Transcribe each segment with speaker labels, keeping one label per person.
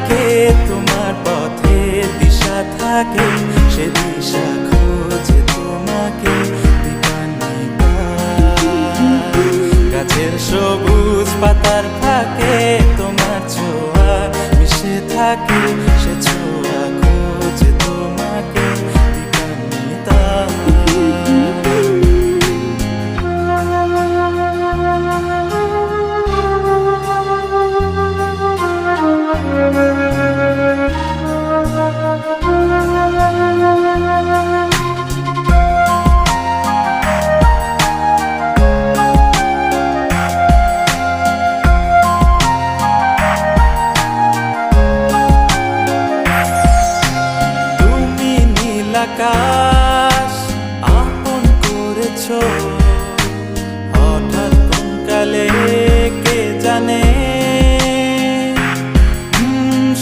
Speaker 1: থাকে তোমার পথে দিশা থাকে, সে দিশা খোঁজে তোমাকে দীপান্বিতা। গাছের সবুজ পাতার ফাঁকে তোমার ছোঁয়া মিশে থাকে, সে ছোঁয়া খোঁজে তোমাকে দীপান্বিতা। আকাশ আপন করেছো হঠাৎ কোন কালে কে জানে,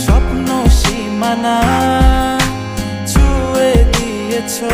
Speaker 1: স্বপ্ন সীমানা ছুঁয়ে দিয়েছো।